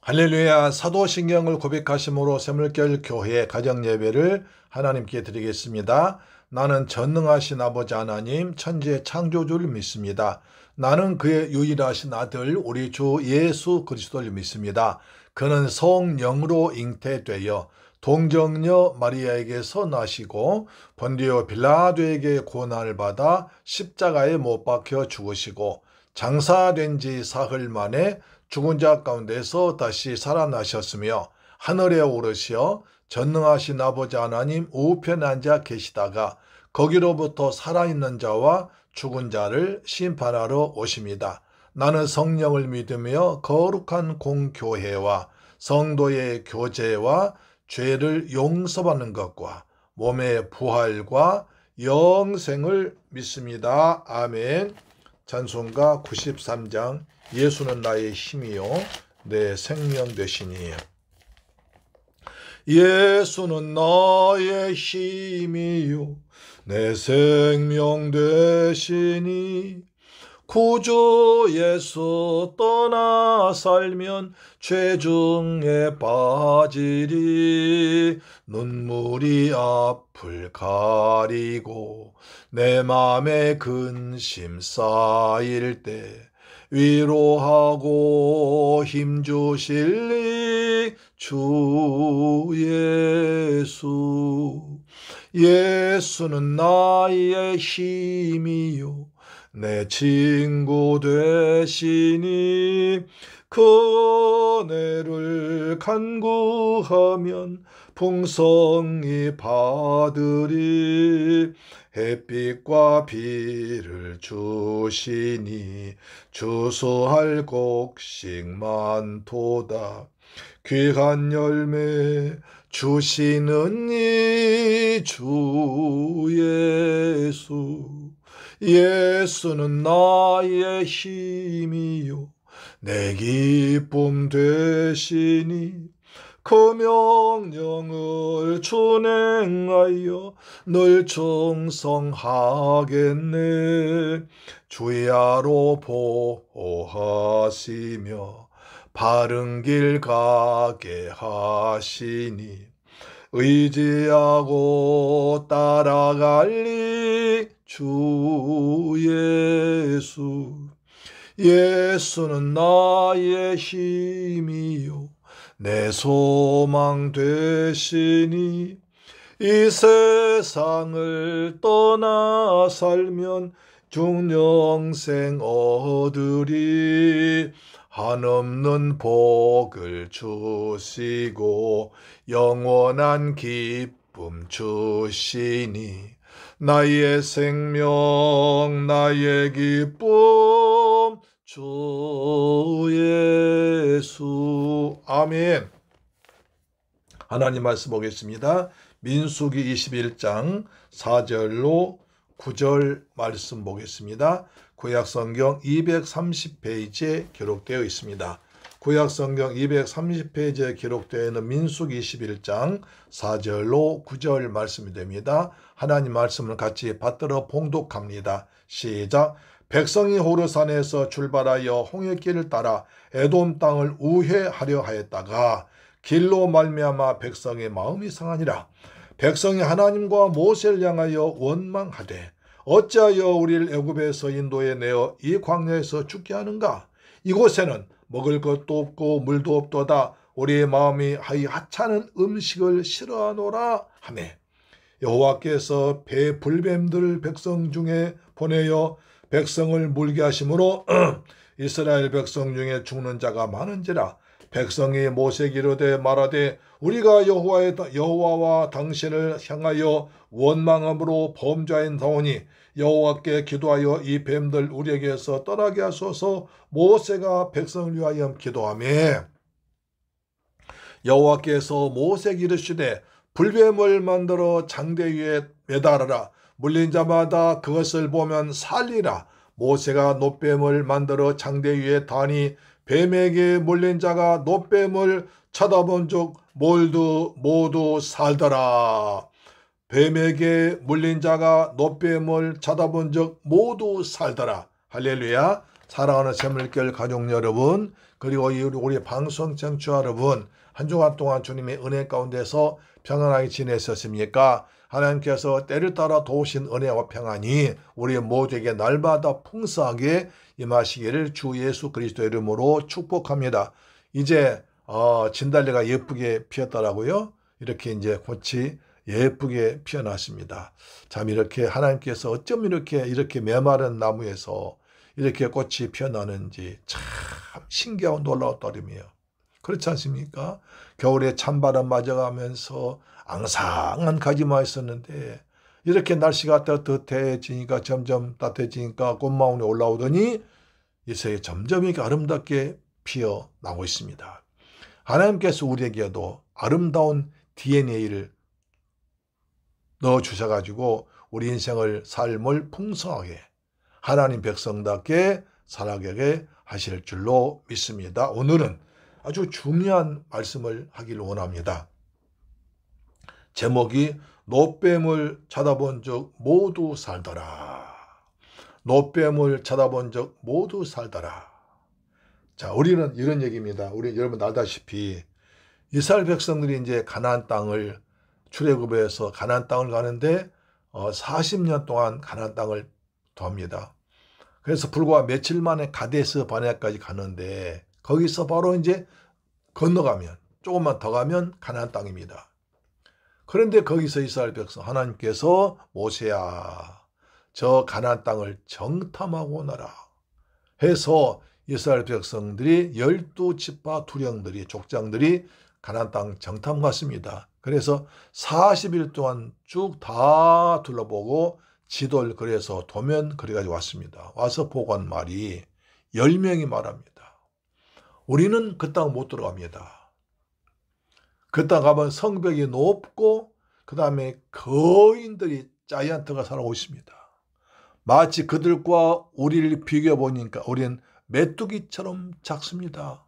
할렐루야. 사도신경을 고백하심으로 새물결 교회 가정예배를 하나님께 드리겠습니다. 나는 전능하신 아버지 하나님 천지의 창조주를 믿습니다. 나는 그의 유일하신 아들 우리 주 예수 그리스도를 믿습니다. 그는 성령으로 잉태되어 동정녀 마리아에게서 나시고 본디오 빌라도에게 고난을 받아 십자가에 못 박혀 죽으시고 장사된 지 사흘 만에 죽은 자 가운데서 다시 살아나셨으며 하늘에 오르시어 전능하신 아버지 하나님 우편에 앉아 계시다가 거기로부터 살아있는 자와 죽은 자를 심판하러 오십니다. 나는 성령을 믿으며 거룩한 공교회와 성도의 교제와 죄를 용서받는 것과 몸의 부활과 영생을 믿습니다. 아멘. 찬송가 93장 예수는 나의 힘이요 내 생명 되시니. 예수는 나의 힘이요 내 생명 되시니 구주 예수 떠나 살면 죄 중에 빠지리. 눈물이 앞을 가리고 내 맘에 근심 쌓일 때 위로하고 힘주실리 주 예수. 예수는 나의 힘이요 내 친구 되시니 그 은혜를 간구하면 풍성히 받으리. 햇빛과 비를 주시니 주수할 곡식 많도다. 귀한 열매 주시는 이 주 예수. 예수는 나의 힘이요 내 기쁨 되시니 그 명령을 준행하여 늘 충성하겠네. 주야로 보호하시며 바른 길 가게 하시니 의지하고 따라갈리 주 예수. 예수는 나의 힘이요 내 소망 되시니 이 세상을 떠나 살면 중영생 얻으리. 한없는 복을 주시고 영원한 기쁨 주시니 나의 생명 나의 기쁨 주 예수. 아멘. 하나님 말씀 보겠습니다. 민수기 21장 4절로 9절 말씀 보겠습니다. 구약성경 230페이지에 기록되어 있습니다. 구약성경 230페이지에 기록되어 있는 민수기 21장 4절로 9절 말씀이 됩니다. 하나님 말씀을 같이 받들어 봉독합니다. 시작. 백성이 호르산에서 출발하여 홍해길을 따라 에돔 땅을 우회하려 하였다가 길로 말미암아 백성의 마음이 상하니라. 백성이 하나님과 모세를 향하여 원망하되 어찌하여 우리를 애굽에서 인도해 내어 이 광야에서 죽게 하는가? 이곳에는 먹을 것도 없고 물도 없도다. 우리의 마음이 하찮은 음식을 싫어하노라 하매 여호와께서 배 불뱀들을 백성 중에 보내어 백성을 물게 하심으로 이스라엘 백성 중에 죽는 자가 많은지라. 백성이 모세에게 이르되 말하되 우리가 여호와와 당신을 향하여 원망함으로 범죄하였나오니 여호와께 기도하여 이 뱀들 우리에게서 떠나게 하소서. 모세가 백성을 위하여 기도하매 여호와께서 모세에게 이르시되 불뱀을 만들어 장대 위에 매달아라. 물린 자마다 그것을 보면 살리라. 모세가 놋뱀을 만들어 장대 위에 다니 뱀에게 물린 자가 놋뱀을 쳐다본 적 모두 살더라. 뱀에게 물린 자가 놋뱀을 쳐다본 적 모두 살더라. 할렐루야. 사랑하는 새물결 가족 여러분, 그리고 우리 방송 청취자 여러분, 한 주간 동안 주님의 은혜 가운데서 평안하게 지내셨습니까? 하나님께서 때를 따라 도우신 은혜와 평안이 우리 모두에게 날마다 풍성하게 임하시기를 주 예수 그리스도의 이름으로 축복합니다. 이제 진달래가 예쁘게 피었더라고요. 이렇게 이제 꽃이 예쁘게 피어났습니다. 참 이렇게 하나님께서 어쩜 이렇게 메마른 나무에서 이렇게 꽃이 피어나는지 참 신기하고 놀라운 따름이에요. 그렇지 않습니까? 겨울에 찬바람 맞아가면서 앙상한 가지만 있었는데 이렇게 날씨가 따뜻해지니까 점점 따뜻해지니까 꽃마운이 올라오더니 이새 점점 이렇게 아름답게 피어나고 있습니다. 하나님께서 우리에게도 아름다운 DNA를 넣어주셔가지고 우리 인생을 삶을 풍성하게 하나님 백성답게 살아가게 하실 줄로 믿습니다. 오늘은 아주 중요한 말씀을 하기를 원합니다. 제목이 노뱀을 찾아본 적 모두 살더라. 노뱀을 찾아본 적 모두 살더라. 자, 우리는 이런 얘기입니다. 우리 여러분 알다시피 이스라엘 백성들이 이제 가나안 땅을 출애굽해서 가나안 땅을 가는데 40년 동안 가나안 땅을 돕니다. 그래서 불과 며칠 만에 가데스 바네아까지 가는데 거기서 바로 이제 건너가면 조금만 더 가면 가나안 땅입니다. 그런데 거기서 이스라엘 백성 하나님께서 모세야 저 가나안 땅을 정탐하고 오너라 해서 이스라엘 백성들이 12지파 두령들이 족장들이 가나안 땅 정탐 갔습니다. 그래서 40일 동안 쭉 다 둘러보고 지도를 그려서 도면 그려가지고 왔습니다. 와서 보고 한 말이 10명이 말합니다. 우리는 그 땅 못 들어갑니다. 그 땅 가면 성벽이 높고 그 다음에 거인들이 자이언트가 살아오고 있습니다. 마치 그들과 우리를 비교해 보니까 우리는 메뚜기처럼 작습니다.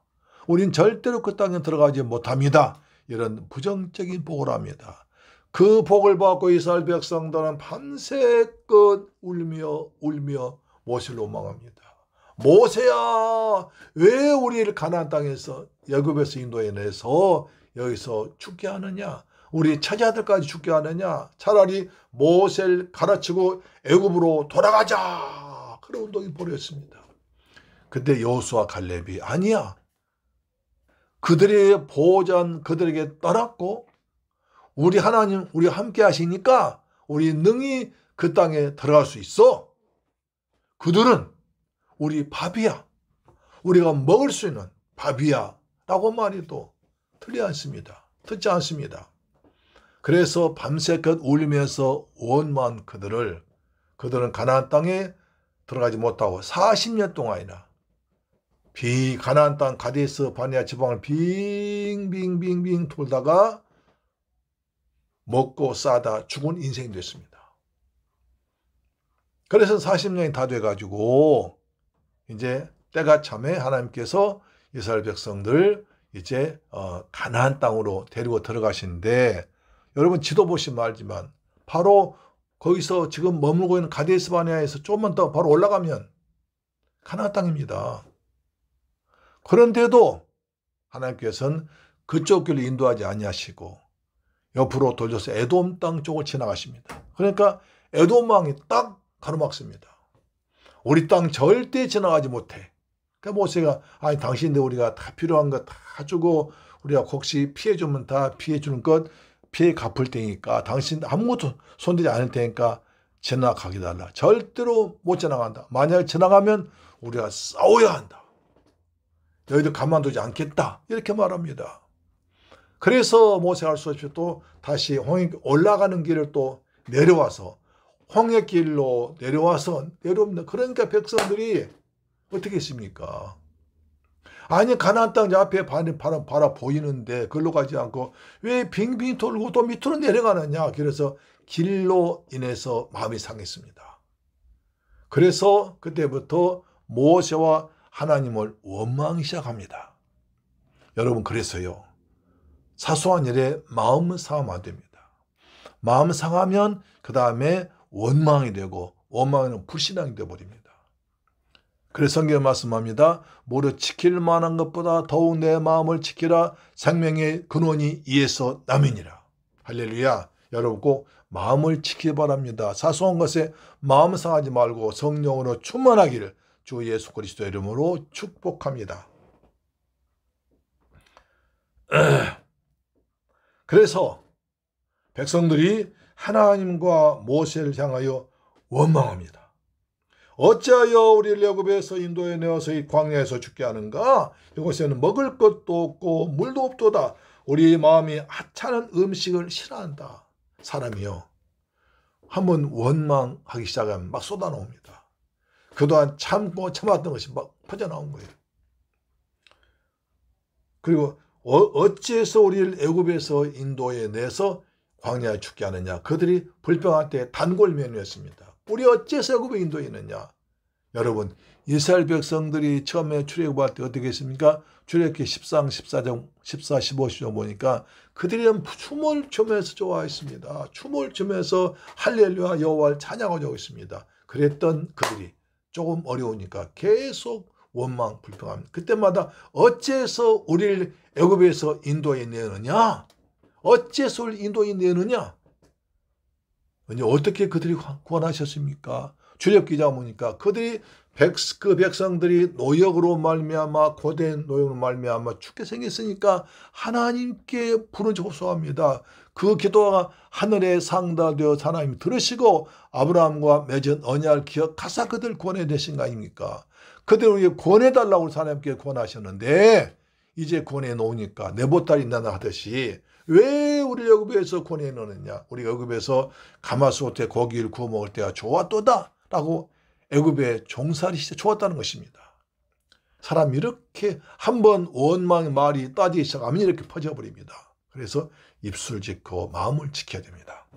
우린 절대로 그 땅에 들어가지 못합니다. 이런 부정적인 복을 합니다. 그 복을 받고 이스라엘 백성들은 밤새껏 울며 모세를 원망합니다. 모세야 왜 우리를 가나안 땅에서 애굽에서 인도해내서 여기서 죽게 하느냐? 우리 처자들까지 죽게 하느냐? 차라리 모세를 갈아치고 애굽으로 돌아가자. 그런 운동이 벌어졌습니다. 근데 여호수아 갈렙이 아니야. 그들의 보호자는 그들에게 떠났고 우리 하나님 우리 함께 하시니까 우리 능히 그 땅에 들어갈 수 있어. 그들은 우리 밥이야. 우리가 먹을 수 있는 밥이야. 라고 말해도 듣지 않습니다. 그래서 밤새껏 울면서 원망한 그들은 가나안 땅에 들어가지 못하고 40년 동안이나 가나안 땅 가데스 바네아 지방을 빙빙빙빙 돌다가 먹고 싸다 죽은 인생이 됐습니다. 그래서 40년이 다 돼가지고 이제 때가 참에 하나님께서 이스라엘 백성들 이제 가나안 땅으로 데리고 들어가시는데 여러분 지도 보시면 알지만 바로 거기서 지금 머물고 있는 가데스 바네아에서 조금만 더 바로 올라가면 가나안 땅입니다. 그런데도 하나님께서는 그쪽 길을 인도하지 아니하시고 옆으로 돌려서 에돔 땅 쪽을 지나가십니다. 그러니까 에돔 왕이 딱 가로막습니다. 우리 땅 절대 지나가지 못해. 그러니까 모세가 아니 당신들 우리가 다 필요한 거 다 주고 우리가 혹시 피해주면 다 피해주는 것 피해 갚을 테니까 당신 아무것도 손대지 않을 테니까 지나가게 달라. 절대로 못 지나간다. 만약에 지나가면 우리가 싸워야 한다. 너희들 가만두지 않겠다. 이렇게 말합니다. 그래서 모세가 할 수 없이 또 다시 올라가는 길을 또 내려와서 홍해길로 내려옵니다. 그러니까 백성들이 어떻게 했습니까? 아니 가나안 땅 앞에 바라 보이는데 그걸로 가지 않고 왜 빙빙 돌고 또 밑으로 내려가느냐. 그래서 길로 인해서 마음이 상했습니다. 그래서 그때부터 모세와 하나님을 원망하기 시작합니다. 여러분 그래서요. 사소한 일에 마음은 상하면 안 됩니다. 마음 상하면 그 다음에 원망이 되고 원망은 불신앙이 되어버립니다. 그래서 성경 말씀합니다. 무릇 지킬 만한 것보다 더욱 내 마음을 지키라. 생명의 근원이 이에서 남이니라. 할렐루야. 여러분 꼭 마음을 지키기 바랍니다. 사소한 것에 마음 상하지 말고 성령으로 충만하기를 주 예수 그리스도의 이름으로 축복합니다. 그래서 백성들이 하나님과 모세를 향하여 원망합니다. 어찌하여 우리를 애굽에서 인도해 내어서 이 광야에서 죽게 하는가? 이곳에는 먹을 것도 없고 물도 없도다. 우리의 마음이 하찮은 음식을 싫어한다. 사람이요, 한번 원망하기 시작하면 막 쏟아나옵니다. 그동안 참고 참았던 것이 막 퍼져나온 거예요. 그리고 어찌해서 우리를 애굽에서 인도해 내서 광야에 죽게 하느냐? 그들이 불평할 때 단골면이었습니다. 우리 어째서 애굽에 인도했느냐? 여러분, 이스라엘 백성들이 처음에 출애굽할 때 어떻게 했습니까? 출애굽기 13, 14장, 14, 15장 보니까 그들은 춤을 추면서 좋아했습니다. 춤을 추면서 할렐루야 여호와를 찬양하고 있습니다. 그랬던 그들이 조금 어려우니까 계속 원망, 불평합니다. 그때마다 어째서 우리를 애굽에서 인도해 내느냐? 어째서 우리를 인도해 내느냐? 어떻게 그들이 구원하셨습니까? 출애굽기자 보니까 그들이 그 백성들이 노역으로 말미암아 고된 노역으로 말미암아 죽게 생겼으니까 하나님께 부르짖 호소합니다. 그 기도가 하늘에 상달되어 하나님이 들으시고 아브라함과 맺은 언약을 기억하사 그들 구원해 내신 거 아닙니까? 그들을 위해 구원해달라고 하나님께 구원하셨는데 이제 구원해 놓으니까 내보따리 나나 하듯이 왜 우리 애굽에서 구원해 놓느냐? 우리 애굽에서 가마솥에 고기를 구워 먹을 때가 좋았도다 라고 애굽의 종살이 시대 좋았다는 것입니다. 사람이 이렇게 한번 원망의 말이 따지기 시작하면 이렇게 퍼져버립니다. 그래서 입술 짓고 마음을 지켜야 됩니다.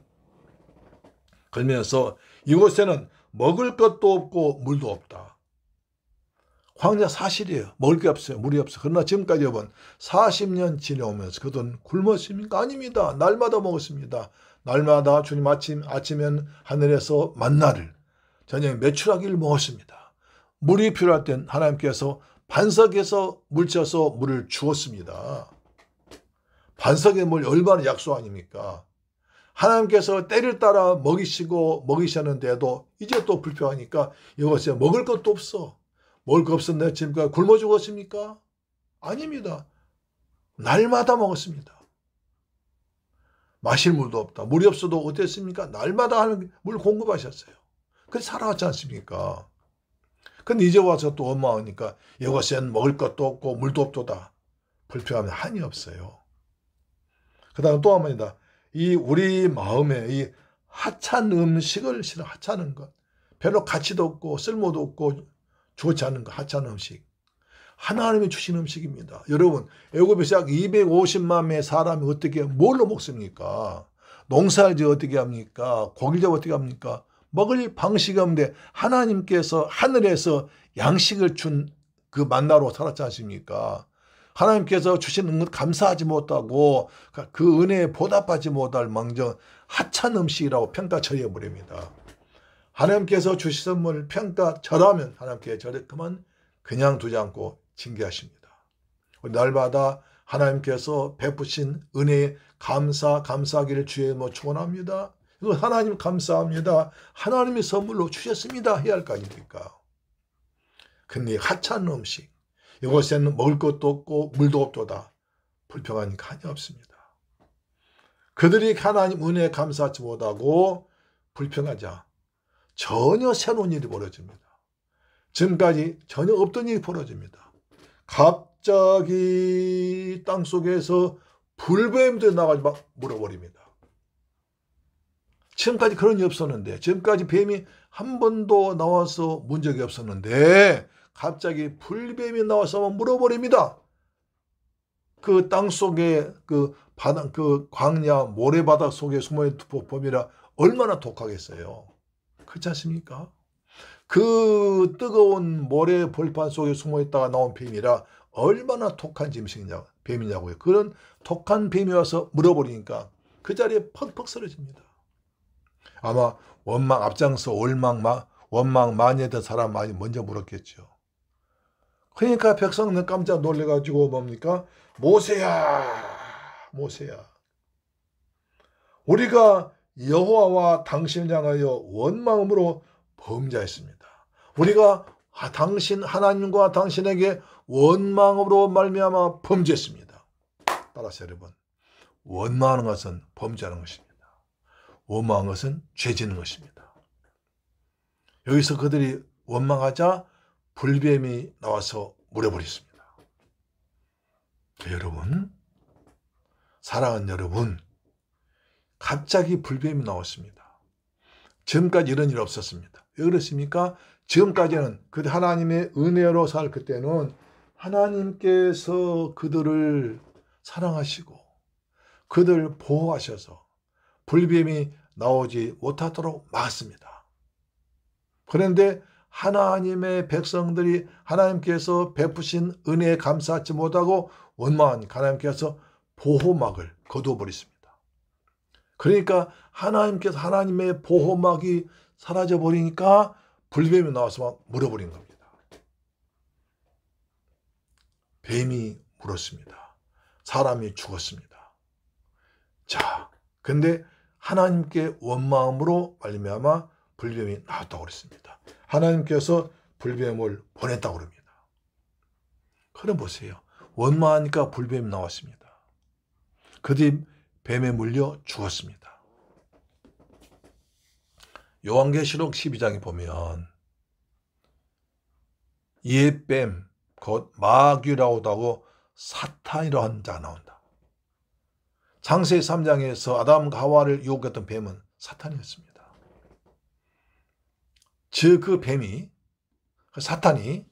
그러면서 이곳에는 먹을 것도 없고 물도 없다. 광야 사실이에요. 먹을 게 없어요. 물이 없어요. 그러나 지금까지 여러분 40년 지내오면서 그들은 굶었습니까? 아닙니다. 날마다 먹었습니다. 날마다 주님 아침엔 하늘에서 만나를, 저녁에 메추라기를 먹었습니다. 물이 필요할 땐 하나님께서 반석에서 물쳐서 물을 주었습니다. 반석의 물 얼마나 약소 아닙니까? 하나님께서 때를 따라 먹이셨는데도 이제 또 불평하니까 이것에 먹을 것도 없어. 먹을 거 없었는데 지금까지 굶어 죽었습니까? 아닙니다. 날마다 먹었습니다. 마실 물도 없다. 물이 없어도 어땠습니까? 날마다 하는 물 공급하셨어요. 그래서 살아왔지 않습니까? 근데 이제 와서 또 원망하니까 이곳엔 먹을 것도 없고 물도 없도다. 불평하면 한이 없어요. 그 다음에 또 한 번이다. 이 우리 마음에 이 하찮은 음식을 싫어. 하찮은 것. 별로 가치도 없고 쓸모도 없고 좋지 않은 것. 하찮은 음식. 하나님이 주신 음식입니다. 여러분, 애굽에서 약 250만 명의 사람이 어떻게 뭘로 먹습니까? 농사를 지어 어떻게 합니까? 고기를 지어 어떻게 합니까? 먹을 방식이 없는데 하나님께서 하늘에서 양식을 준 그 만나로 살았지 않습니까? 하나님께서 주신 것 감사하지 못하고 그 은혜에 보답하지 못할 망정 하찮은 음식이라고 평가 처리해버립니다. 하나님께서 주신 선물을 평가절하면 하나님께 그냥 두지 않고 징계하십니다. 날마다 하나님께서 베푸신 은혜에 감사하기를 주의 이름으로 축원합니다. 하나님 감사합니다. 하나님의 선물로 주셨습니다. 해야 할 거 아닙니까? 근데 하찮은 음식, 이곳에는 먹을 것도 없고 물도 없도다. 불평하니까 한이 없습니다. 그들이 하나님 은혜에 감사하지 못하고 불평하자 전혀 새로운 일이 벌어집니다. 지금까지 전혀 없던 일이 벌어집니다. 갑자기 땅속에서 불뱀들이 나가지고 막 물어버립니다. 지금까지 그런 일이 없었는데, 지금까지 뱀이 한 번도 나와서 문 적이 없었는데 갑자기 불뱀이 나와서 막 물어버립니다. 그 땅속에 그 바닥, 그 광야 모래바닥 속에 숨어있는 범이라 얼마나 독하겠어요. 그렇지 않습니까? 그 뜨거운 모래 벌판 속에 숨어있다가 나온 뱀이라 얼마나 독한 뱀이냐고요. 그런 독한 뱀이 와서 물어버리니까 그 자리에 퍽퍽 쓰러집니다. 아마 원망 앞장서 원망 많이 했던 사람 많이 먼저 물었겠죠. 그러니까 백성은 깜짝 놀래가지고 뭡니까? 모세야, 모세야, 우리가 여호와와 당신을 향하여 원망으로 범죄했습니다. 우리가 당신 하나님과 당신에게 원망으로 말미암아 범죄했습니다. 따라서 여러분, 원망하는 것은 범죄하는 것입니다. 원망하는 것은 죄짓는 것입니다. 여기서 그들이 원망하자 불뱀이 나와서 물어버렸습니다. 여러분, 사랑하는 여러분, 갑자기 불뱀이 나왔습니다. 지금까지 이런 일 없었습니다. 왜 그렇습니까? 지금까지는 그 하나님의 은혜로 살 그때는 하나님께서 그들을 사랑하시고 그들 보호하셔서 불뱀이 나오지 못하도록 막았습니다. 그런데 하나님의 백성들이 하나님께서 베푸신 은혜에 감사하지 못하고 원망한 하나님께서 보호막을 거두어버렸습니다. 그러니까 하나님께서 하나님의 보호막이 사라져버리니까 불뱀이 나와서 막 물어버린 겁니다. 뱀이 물었습니다. 사람이 죽었습니다. 자, 근데 하나님께 원망으로 말미암아 불뱀이 나왔다고 그랬습니다. 하나님께서 불뱀을 보냈다고 그럽니다. 그럼 보세요. 원망하니까 불뱀이 나왔습니다. 그 뒤 뱀에 물려 죽었습니다. 요한계시록 12장에 보면 옛뱀, 곧 마귀라고도 하고 사탄이라고 하는 자가 나온다. 창세기 3장에서 아담과 하와를 유혹했던 뱀은 사탄이었습니다. 즉 그 뱀이, 사탄이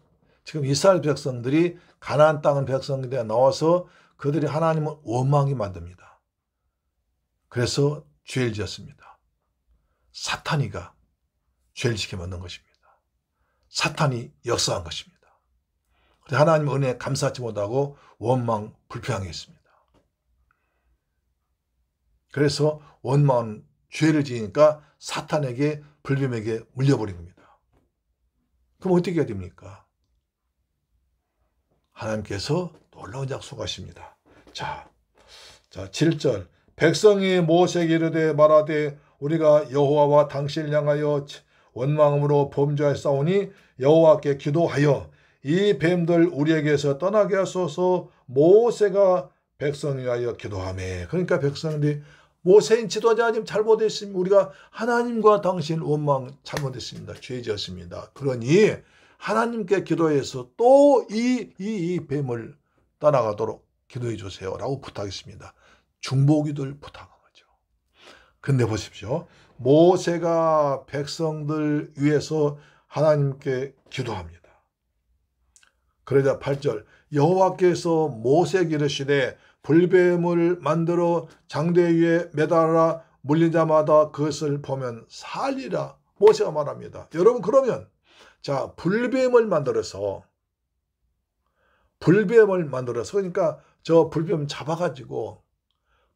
지금 이스라엘 백성들이 가나안 땅 백성들에 나와서 그들이 하나님을 원망하게 만듭니다. 그래서 죄를 지었습니다. 사탄이가 죄를 지게 만든 것입니다. 사탄이 역사한 것입니다. 하나님 은혜에 감사하지 못하고 원망, 불평하게 했습니다. 그래서 원망, 죄를 지으니까 사탄에게, 불뱀에게 물려버린 겁니다. 그럼 어떻게 해야 됩니까? 하나님께서 놀라운 약속하십니다. 자 7절, 백성이 모세에게 이르되 말하되 우리가 여호와와 당신을 향하여 원망으로 범죄하였사오니 여호와께 기도하여 이 뱀들 우리에게서 떠나게 하소서. 모세가 백성을 위하여 기도하매. 그러니까 백성들이 모세인 지도자님 잘못했습니다. 우리가 하나님과 당신 원망 잘못했습니다. 죄지었습니다. 그러니 하나님께 기도해서 또 이 뱀을 떠나가도록 기도해 주세요 라고 부탁했습니다. 중보기도를 부탁한 거죠. 근데 보십시오. 모세가 백성들 위해서 하나님께 기도합니다. 그러자 8절, 여호와께서 모세에게 이르시되 불뱀을 만들어 장대 위에 매달아 물린 자마다 그것을 보면 살리라. 모세가 말합니다. 여러분, 그러면 자, 불뱀을 만들어서 그러니까 저 불뱀 잡아가지고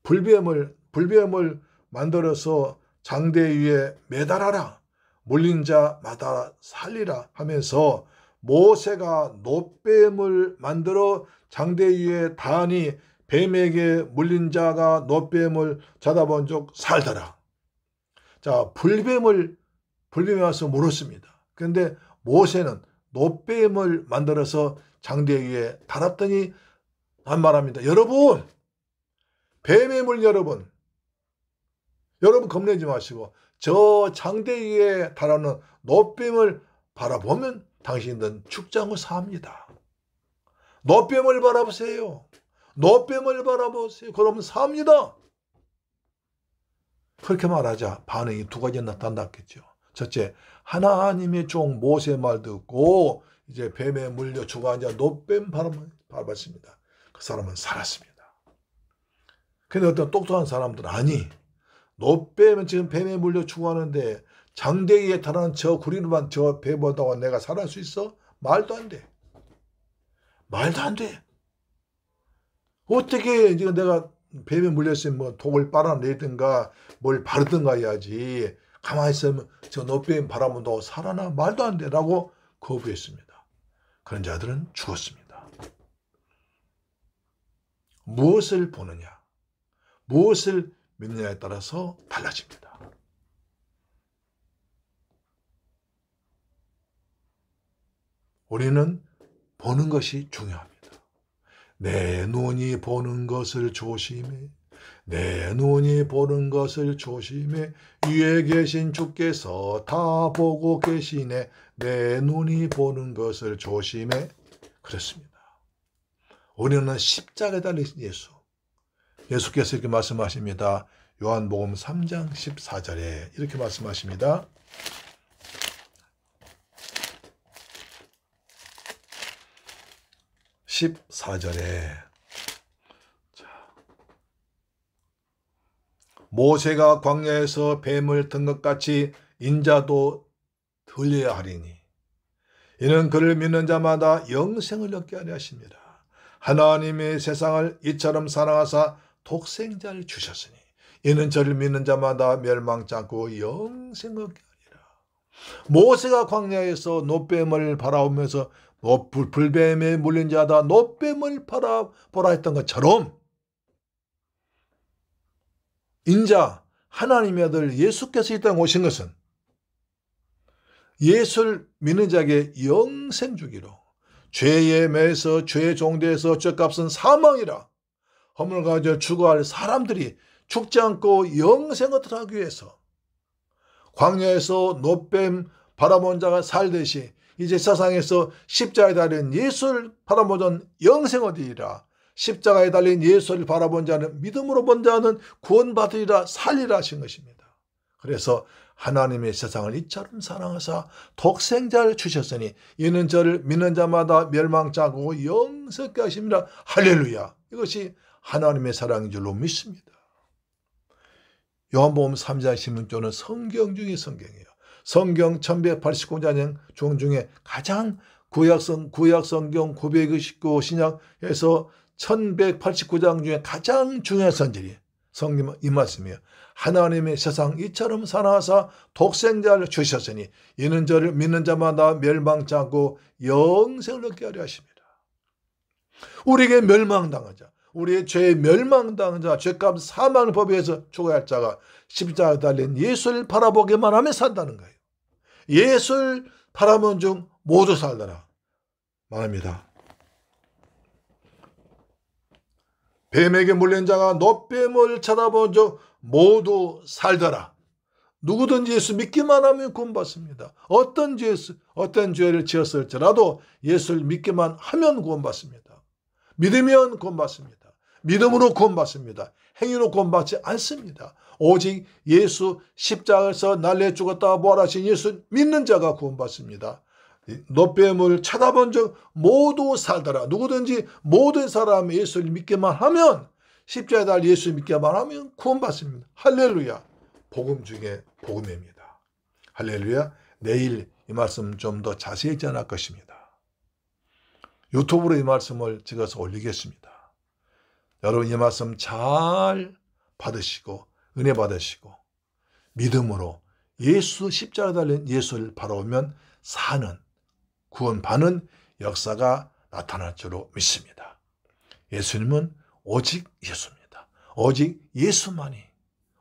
불뱀을 만들어서 장대 위에 매달아라. 물린 자마다 살리라 하면서 모세가 놋뱀을 만들어 장대 위에 다하니 뱀에게 물린 자가 놋뱀을 찾아본 적 살더라. 자, 불뱀이 와서 물었습니다. 그런데 모세는 놋뱀을 만들어서 장대 위에 달았더니 한 말합니다. 여러분, 뱀에 물 여러분 겁내지 마시고 저 장대 위에 달아놓은 놋뱀을 바라보면 당신들은 죽지 않고 삽니다. 놋뱀을 바라보세요. 놋뱀을 바라보세요. 그러면 삽니다. 그렇게 말하자 반응이 두 가지 나타났겠죠. 첫째, 하나님의 종 모세 말 듣고 이제 뱀에 물려 죽어앉아 놋뱀 바라봤습니다. 그 사람은 살았습니다. 근데 어떤 똑똑한 사람들은 아니, 놋뱀은 지금 뱀에 물려 죽어가는데 장대기에 달하는 저 구리로만 저 뱀보다가 내가 살아날 수 있어? 말도 안 돼. 말도 안 돼. 어떻게 지금 내가 뱀에 물렸으면 뭐 독을 빨아내든가 뭘 바르든가 해야지. 가만히 있으면 저 놋뱀 바라본다고 살아나? 말도 안 돼. 라고 거부했습니다. 그런 자들은 죽었습니다. 무엇을 보느냐, 무엇을 믿느냐에 따라서 달라집니다. 우리는 보는 것이 중요합니다. 내 눈이 보는 것을 조심해, 내 눈이 보는 것을 조심해, 위에 계신 주께서 다 보고 계시네, 내 눈이 보는 것을 조심해. 그렇습니다. 우리는 십자가에 달리신 예수, 예수께서 이렇게 말씀하십니다. 요한복음 3장 14절에 이렇게 말씀하십니다. 14절에 모세가 광야에서 뱀을 든 것 같이 인자도 들려야 하리니 이는 그를 믿는 자마다 영생을 얻게 하려 하십니다. 하나님의 세상을 이처럼 사랑하사 독생자를 주셨으니 이는 저를 믿는 자마다 멸망치 않고 영생을 얻게 하리라. 모세가 광야에서 노뱀을 바라보면서 불뱀에 물린 자다 노뱀을 바라보라 했던 것처럼 인자 하나님의 아들 예수께서 이 땅에 오신 것은 예수를 믿는 자에게 영생 주기로, 죄에 매서 죄의 종대에서 죄값은 사망이라 허물 가져 죽어할 사람들이 죽지 않고 영생을 얻으라기 위해서 광야에서 노뱀 바라본 자가 살듯이 이제 세상에서 십자가에 달린 예수를 바라보던 영생 얻으리라. 십자가에 달린 예수를 바라본 자는 믿음으로 본 자는 구원받으리라 살리라 하신 것입니다. 그래서 하나님의 세상을 이처럼 사랑하사 독생자를 주셨으니 이는 저를 믿는 자마다 멸망치 않고 영생케 하십니다. 할렐루야. 이것이 하나님의 사랑인 줄로 믿습니다. 요한복음 3장 16절은 성경 중의 성경이에요. 성경 1189장 중에 가장 구약 성경 929 신약에서 1189장 중에 가장 중요한 선질이 성경 이 말씀이에요. 하나님의 세상 이처럼 사랑하사 독생자를 주셨으니 이는 저를 믿는 자마다 멸망치 않고 영생을 얻게 하려 하십니다. 우리에게 멸망당하자, 우리의 죄에 멸망당한 자, 죄값 사망의 법에 의해서 죽어야 할 자가 십자가에 달린 예수를 바라보기만 하면 산다는 거예요. 예수를 바라본 중 모두 살더라 말합니다. 뱀에게 물린 자가 노뱀을 쳐다본 중 모두 살더라. 누구든지 예수 믿기만 하면 구원받습니다. 어떤 죄를 지었을지라도 예수를 믿기만 하면 구원받습니다. 믿으면 구원받습니다. 믿음으로 구원받습니다. 행위로 구원받지 않습니다. 오직 예수 십자가에서 날려 죽었다가 부활하신 예수 믿는 자가 구원받습니다. 노뱀을 쳐다본 적 모두 살더라. 누구든지 모든 사람이 예수를 믿기만 하면, 십자가에 달린 예수를 믿기만 하면 구원받습니다. 할렐루야. 복음 중에 복음입니다. 할렐루야. 내일 이 말씀 좀 더 자세히 전할 것입니다. 유튜브로 이 말씀을 찍어서 올리겠습니다. 여러분 이 말씀 잘 받으시고 은혜 받으시고 믿음으로 예수 십자가에 달린 예수를 바라보면 사는 구원받는 역사가 나타날 줄로 믿습니다. 예수님은 오직 예수입니다. 오직 예수만이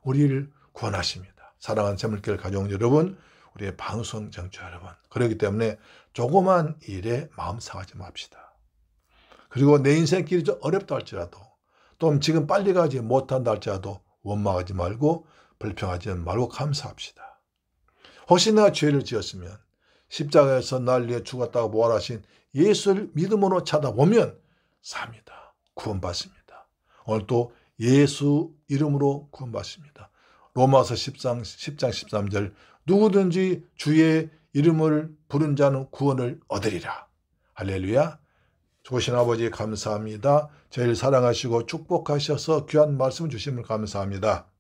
우리를 구원하십니다. 사랑하는 재물교회 가족 여러분, 우리의 방송 정치 여러분, 그렇기 때문에 조그만 일에 마음 상하지 맙시다. 그리고 내 인생길이 좀 어렵다 할지라도 또 지금 빨리 가지 못한다 할지라도 원망하지 말고 불평하지 말고 감사합시다. 혹시 내가 죄를 지었으면 십자가에서 날 위해 죽었다고 부활하신 예수를 믿음으로 찾아보면 삽니다. 구원받습니다. 오늘 또 예수 이름으로 구원받습니다. 로마서 10장 13절 누구든지 주의 이름을 부른 자는 구원을 얻으리라. 할렐루야. 좋으신 아버지 감사합니다. 저희를 사랑하시고 축복하셔서 귀한 말씀 주심을 감사합니다.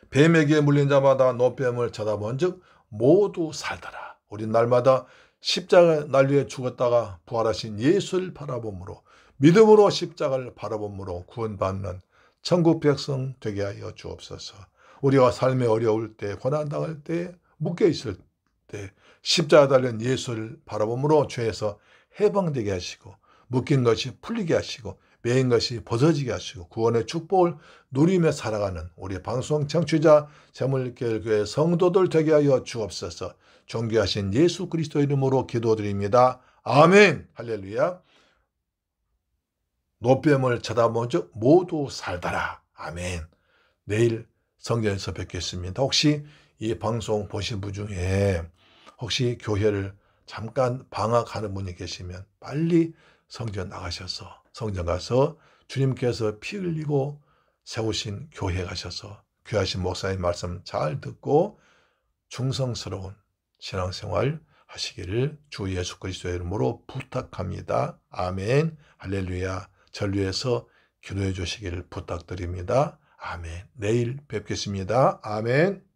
뱀에게 물린 자마다 노뱀을 쳐다본 즉 모두 살더라. 우리 날마다 십자가 날위에 죽었다가 부활하신 예수를 바라봄으로 믿음으로 십자가를 바라봄으로 구원받는 천국 백성 되게 하여 주옵소서. 우리가 삶에 어려울 때 고난당할 때 묶여있을 때 십자가 달린 예수를 바라봄으로 죄에서 해방되게 하시고 묶인 것이 풀리게 하시고 매인 것이 벗어지게 하시고 구원의 축복을 누리며 살아가는 우리 방송 청취자 재물결교회 성도들 되게 하여 주옵소서. 존귀하신 예수 그리스도 이름으로 기도드립니다. 아멘. 할렐루야. 노뱀을 쳐다본 적 모두 살더라. 아멘. 내일 성전에서 뵙겠습니다. 혹시 이 방송 보신 분 중에 혹시 교회를 잠깐 방학하는 분이 계시면 빨리 성전 나가셔서 성전 가서 주님께서 피 흘리고 세우신 교회 가셔서 귀하신 목사님 말씀 잘 듣고 충성스러운 신앙생활 하시기를 주 예수 그리스도의 이름으로 부탁합니다. 아멘. 할렐루야. 저를 위해서 기도해 주시기를 부탁드립니다. 아멘. 내일 뵙겠습니다. 아멘.